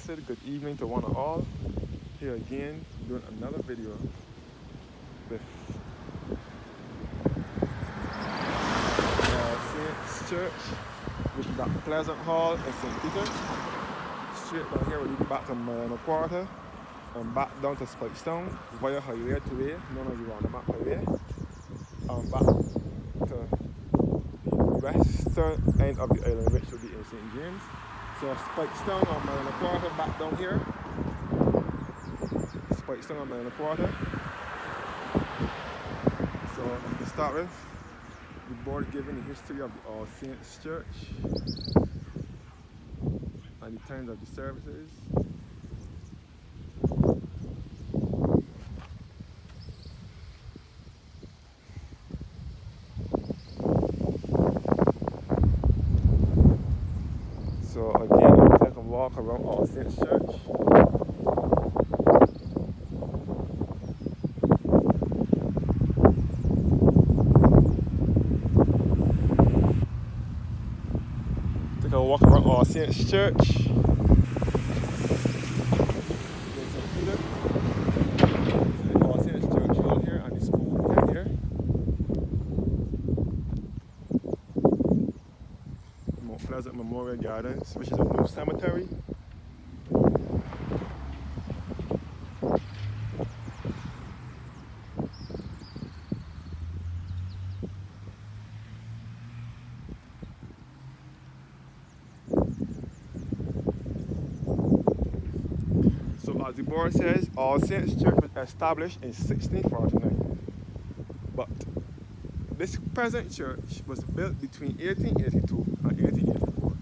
blessed good evening to one and all. Here again, doing another video with Saints Church, which is at Pleasant Hall in St. Peter. Straight down here, we'll lead you back to Marina Quarter and back down to Spikestone via Highway 2A, known as the Roundabout Highway, and back to the western end of the island, which will be in St. James. So Spikestone on Marina Quarter, back down here. Spikestone on Marina Quarter. So to start with, the board giving the history of the All Saints Church and the times of the services. So again, we'll take a walk around All Saints Church. Take a walk around All Saints Church. All Saints Church out here and the school right here. Mount Pleasant Memorial Gardens, which is a new cemetery. So as the board says, All Saints Church was established in 1649. But this present church was built between 1882 and 1884.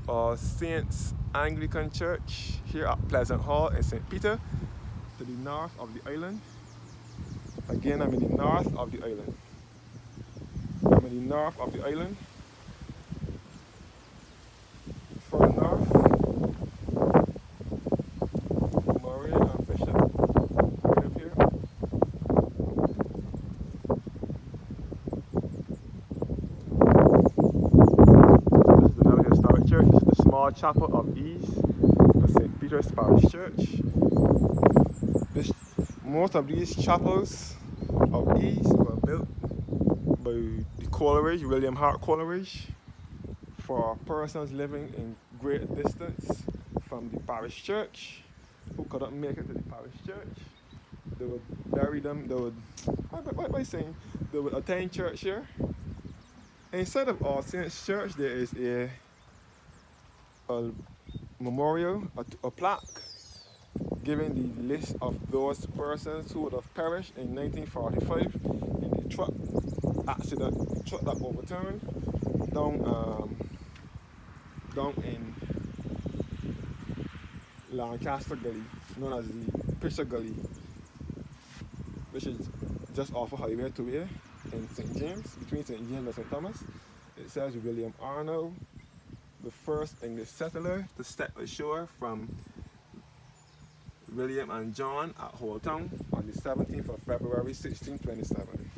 All Saints Anglican Church here at Pleasant Hall in St. Peter, to the north of the island. Again, I'm in the north of the island. I'm in the north of the island. Further north, Murray and Bishop right up here. This is another historic church. This is the small chapel of ease of St. Peter's Parish Church. Most of these chapels of ease were built by the Coleridge, William Hart Coleridge, for persons living in great distance from the parish church who couldn't make it to the parish church. They would bury them, they would, they would attend church here. Inside of All Saints Church, there is a memorial, a plaque, giving the list of those persons who would have perished in 1945 in the truck accident, the truck that overturned down in Lancaster Gully, known as the Fisher Gully, which is just off of Highway 2A in St. James, between St. James and St. Thomas. It says William Arnold, the first English settler to step ashore from William and John at Holtown on the 17th of February 1627.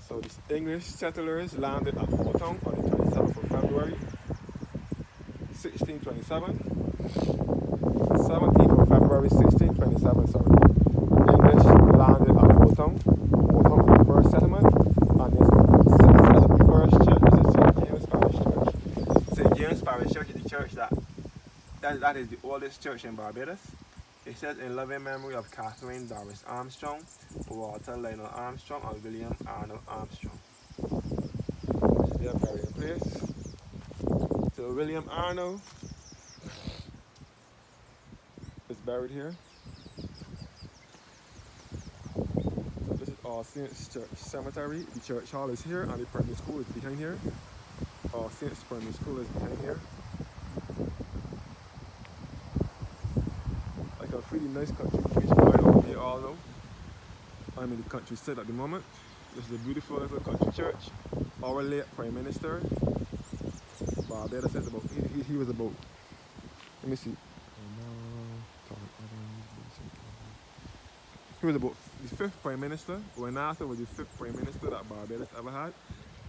So the English settlers landed at Holtown on the 27th of February 1627. 17th of February 1627, sorry. The English landed at Holtown. Holtown was the first settlement, and they set up the first church, which is St. James Parish Church. St. James Parish Church is the church that is the oldest church in Barbados. It says in loving memory of Catherine Doris Armstrong, Walter Lionel Armstrong, and William Arnold Armstrong. This is their burial place. So William Arnold is buried here. So this is All Saints Church Cemetery. The church hall is here, and the primary school is behind here. All Saints Primary School is behind here. Like a really nice country beach right over there, all know. I'm in the countryside at the moment. This is a beautiful little country church. Our late Prime Minister, Barbados. It's about he was about. Let me see. He was about the fifth prime minister. When Arthur was the fifth prime minister that Barbados ever had,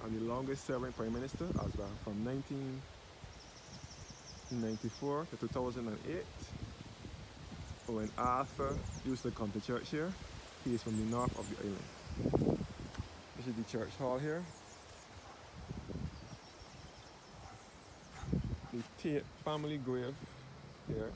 and the longest serving prime minister as well, from 1994 to 2008. When Arthur used to come to church here, he is from the north of the island. This is the church hall here. The Tate family grave here.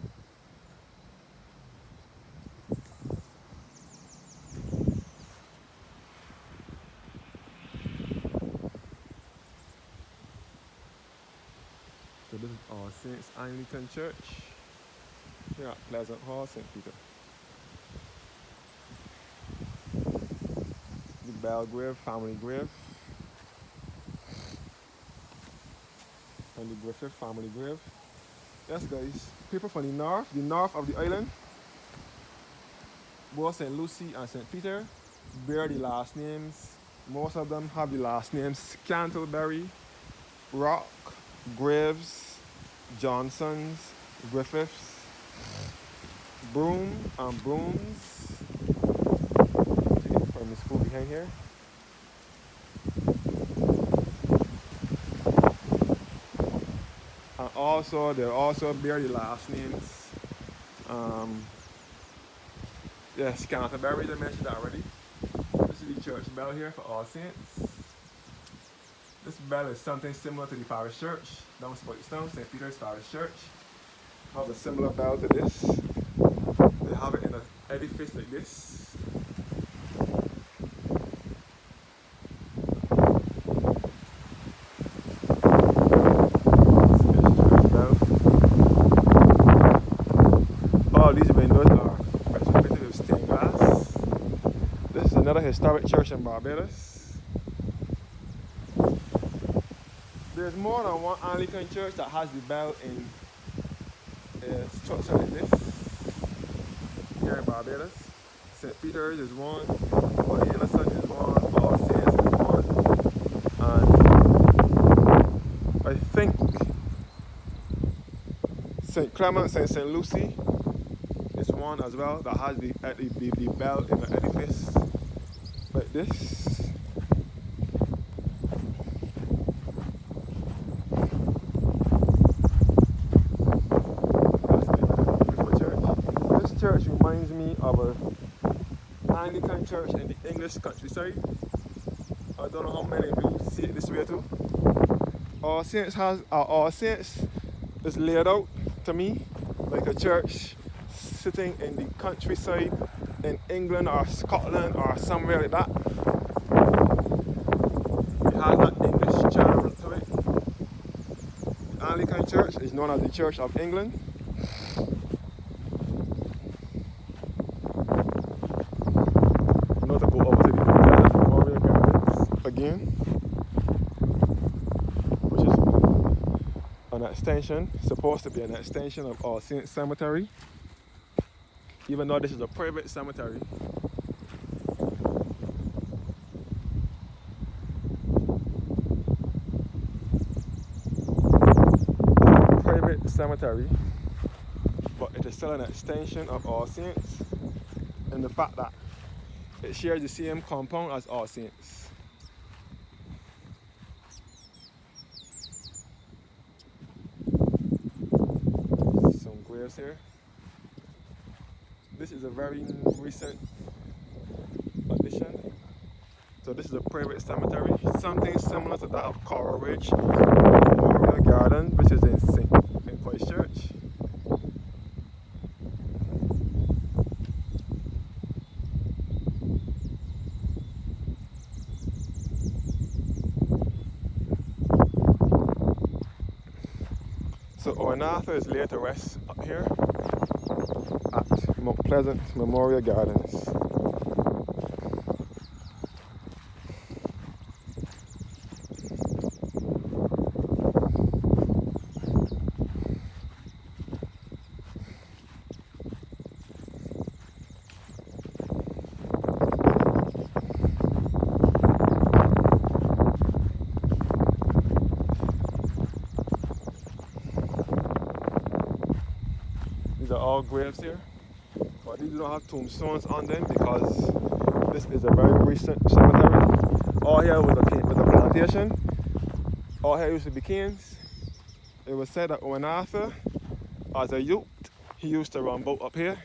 So this is All Saints Anglican Church here at Pleasant Hall, St. Peter. The Bell grave, family grave. And the Griffith family grave. Yes guys, people from the north of the island, both St. Lucie and St. Peter, bear the last names. Most of them have the last names Cantleberry, Rock, Graves, Johnsons, Griffiths, Broom and Brooms. From the school behind here. And also, they also bear the last names. Yes, Canterbury, I mentioned already. This is the church bell here for All Saints. This bell is something similar to the parish church down Spoilstone, St. Peter's Parish Church. Have a similar bell to this. They have it in an edifice like this. All these windows are fitted with stained glass. This is another historic church in Barbados. There's more than one Anglican church that has the bell in a structure like this here in Barbados. St. Peter's is one, Holy Innocent is one, All Saints is one, and I think St. Clement and St. Lucie is one as well that has the bell in the edifice like this. Church reminds me of an Anglican church in the English countryside. I don't know how many of you see it this way too. All Saints is laid out to me like a church sitting in the countryside in England or Scotland or somewhere like that. It has that English charm to it. The Anglican church is known as the Church of England. To go over to the Memorial Gardens again, which is an extension, supposed to be an extension of All Saints Cemetery, even though this is a private cemetery. Private cemetery, but it is still an extension of All Saints, and the fact that it shares the same compound as All Saints. Some graves here. This is a very recent addition. So this is a private cemetery, something similar to that of Coral Ridge Memorial Garden, which is in Christchurch. So Owen Arthur is laid to rest up here at Mount Pleasant Memorial Gardens. all graves here. But these don't have tombstones on them because this is a very recent cemetery. All here was a plantation. All here used to be canes. It was said that Owen Arthur, as a youth, he used to run boat up here.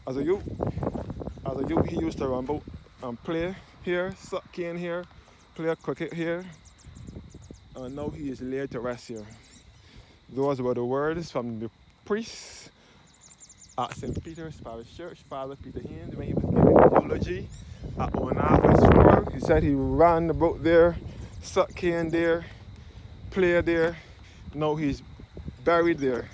As a youth, he used to run boat and play here, suck cane here, play cricket here, and now he is laid to rest here. Those were the words from the priest at St. Peter's Parish Church, Father Peter Haynes, when he was giving the eulogy at Owen Arthur's funeral. He said he ran the boat there, suck cane there, play there. Now he's buried there.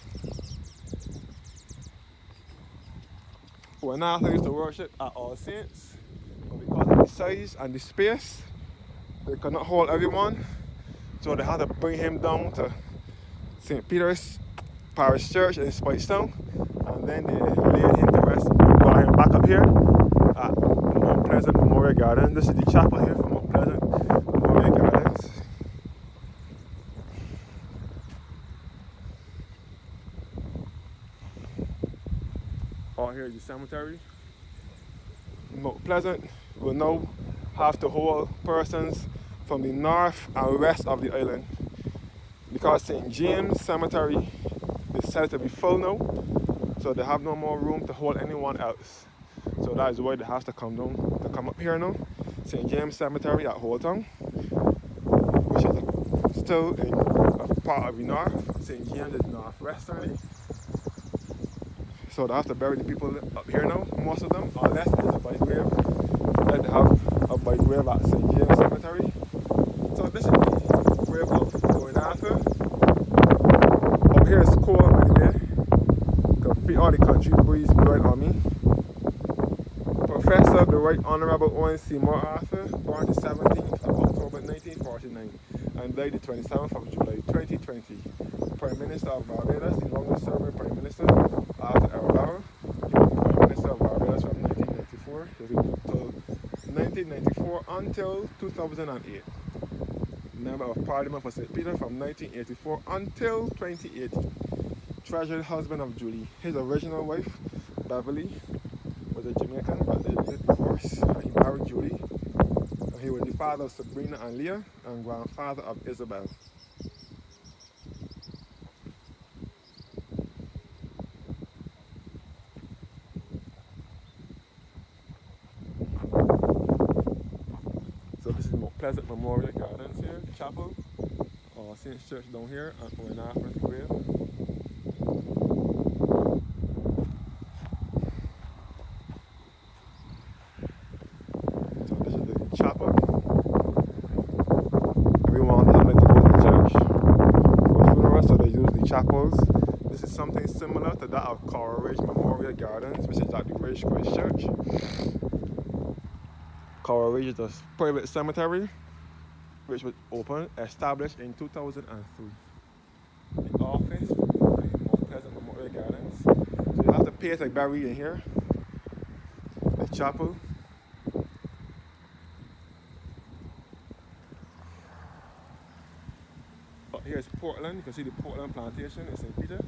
Owen Arthur used to worship at All Saints, but because of the size and the space, they could not hold everyone, so they had to bring him down to St. Peter's Parish Church in Spikestown, and then they laid him to rest, brought him back up here at Mount Pleasant Memorial Gardens. This is the chapel here for Mount Pleasant Memorial Gardens. All here is the cemetery. Mount Pleasant will now have to hold persons from the north and west of the island because St. James Cemetery is said to be full now, so they have no more room to hold anyone else. So that is why they have to come up here now. St. James Cemetery at Holetown, which is still in a part of the north. St. James is northwesterly. So they have to bury the people up here now, most of them, unless there's a bike grave. Then they have a bike grave at St. James Cemetery. So this is the grave of Owen Arthur. Up here is cold, by the way. You can feel all the country breeze blowing on me. Professor the Right Honourable Owen Seymour Arthur, born the 17th of October 1949 and died the 27th of July 2020. Prime Minister of Barbados, the longest serving Prime Minister after Barbados. He was the Prime Minister of Barbados from 1994 to 1994 until 2008. Member of Parliament for St. Peter from 1984 until 2018. Treasured husband of Julie. His original wife, Beverly, was a Jamaican, but they did divorce and he married Julie. And he was the father of Sabrina and Leah and grandfather of Isabel. So this is Mount Pleasant Memorial Gardens here, the chapel, Saint's Church down here, and Owen Arthur's grave. So this is the chapel. Everyone doesn't like to go to the church for funerals, so they use the chapels. This is something similar to that of Coral Ridge Memorial Gardens, which is at the Ridge Christ Church. Coral Ridge is a private cemetery which was established in 2003. The office in Mount Pleasant Memorial Gardens. So you have to pay to bury in here. The chapel. Up here is Portland. You can see the Portland Plantation in St. Peter.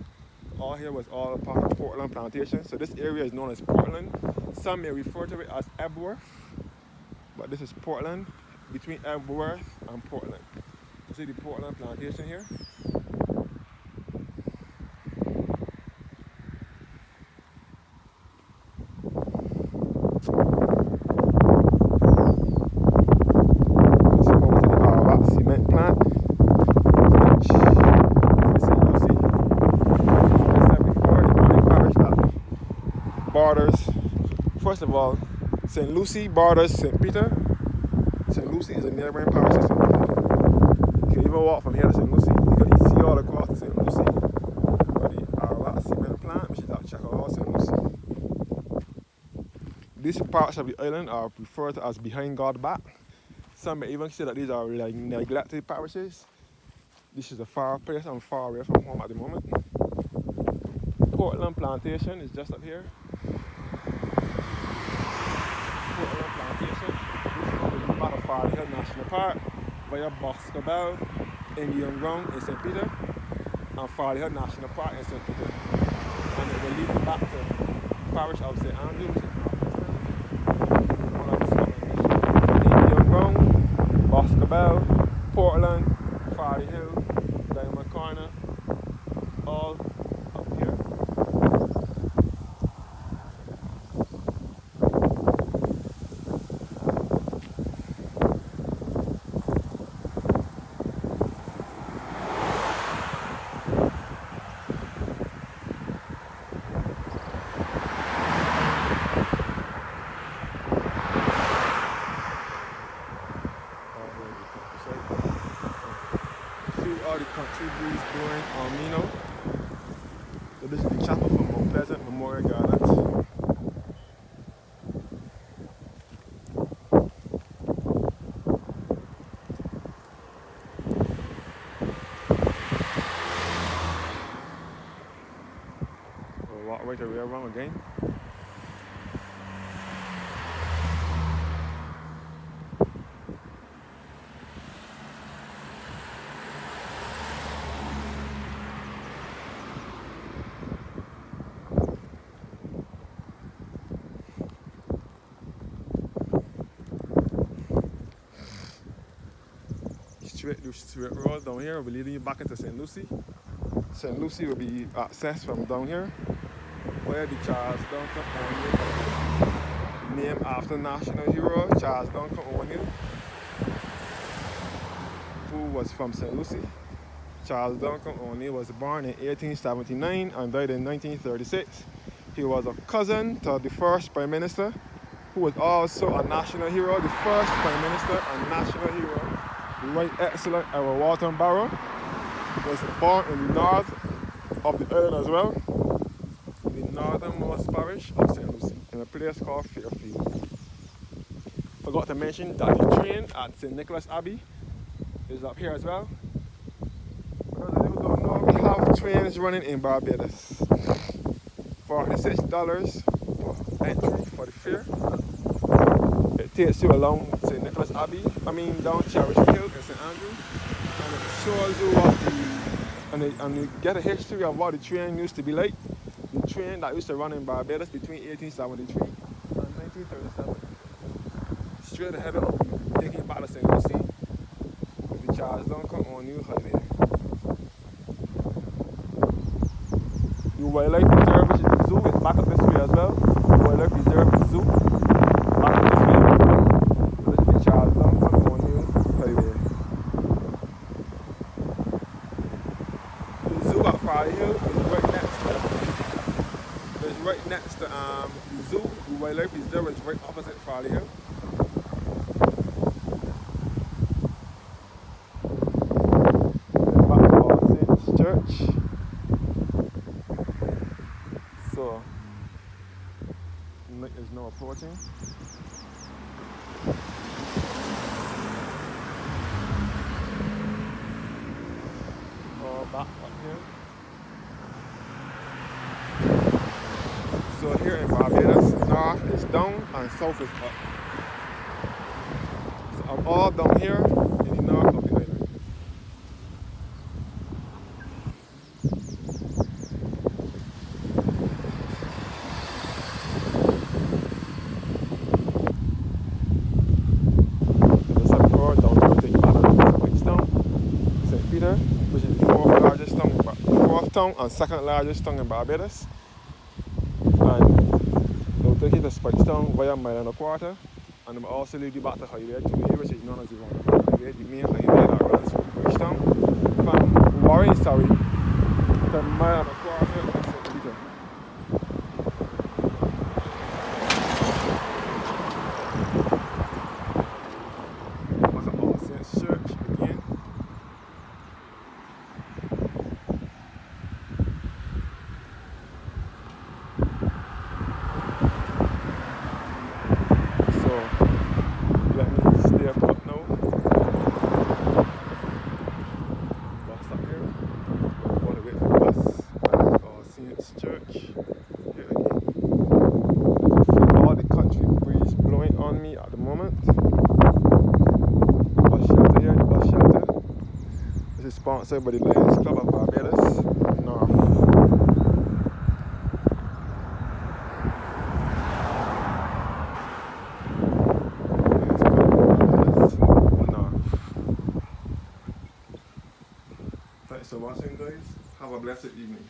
All here was all part of Portland Plantation. So this area is known as Portland. Some may refer to it as Ebworth, but this is Portland, between Ebworth and Portland. You see the Portland Plantation here? Cement plant. Borders. First of all, St. Lucie borders St. Peter. St. Lucie is a neighboring parish of St. Peter. You can even walk from here to St. Lucie. You can see all across to St. Lucie. Or the Ararat cement plant, which is at Checkall, St. Lucie. These parts of the island are referred to as behind God's back. Some may even say that these are like neglected parishes. This is a far place and far away from home at the moment. Portland Plantation is just up here. Portland Plantation. This is part of Farley Hill National Park via Boscobel Indian Ground in St. Peter and Farley Hill National Park in St. Peter. and it will lead you back to parish of St. Andrew, which is Indian Ground, Boscobel, Portland, Farley Hill, Diamond Corner, all up here. See all the country breeze blowing on me now. So this is the chapel from Mount Pleasant Memorial Gardens. We'll walk right the way around again. Straight road down here will be leading you back into St. Lucie. St. Lucie will be accessed from down here, where the Charles Duncan O'Neill, named after national hero Charles Duncan O'Neill, who was from St. Lucie. Charles Duncan O'Neill was born in 1879 and died in 1936. He was a cousin to the first Prime Minister, who was also a national hero, the first Prime Minister and national hero, Right Excellent Errol Walton Barrow, was born in the north of the island as well, in the northernmost parish of St. Lucie, in a place called Fairfield. Forgot to mention that the train at St. Nicholas Abbey is up here as well. For those of you who don't know, we have trains running in Barbados. $46 for entry for the fare. It takes you along St. Nicholas Abbey, down Cherish Hill in St. Andrew, and it shows you what and you get a history of what the train used to be like. The train that used to run in Barbados between 1873 and 1937. Straight ahead of taking back to St. Lucie with the Charles Duncan O'Neill Highway. The Wildlife Reserve, which is the zoo, is back up this way as well. The Wildlife Reserve is zoo. Back up this way. This is the Charles Duncan O'Neill Highway. The zoo at Farley Hill is right next to the zoo. The Wildlife Reserve is right opposite Farley Hill. Back to All Saints Church. So, night is now approaching. All back up here. So here in Barbados, north is down and south is up. So I'm all down here in the north of the island. Which is the fourth town and second largest town in Barbados. And they'll take you to Spikestown via a mile and a quarter, and they'll also lead you back to Highway 2A, which is known as the highway, the main highway that runs from Spikestown. From Warren, to a mile and a quarter to St. Peter. What's up, All Saints Church again? Let me stay up now. Bus up here. All the way to the bus. All Saints Church. Here again. All the country breeze blowing on me at the moment. The bus shelter here, the bus shelter. This is sponsored by the Lions Club of Barbados North. a blessed evening.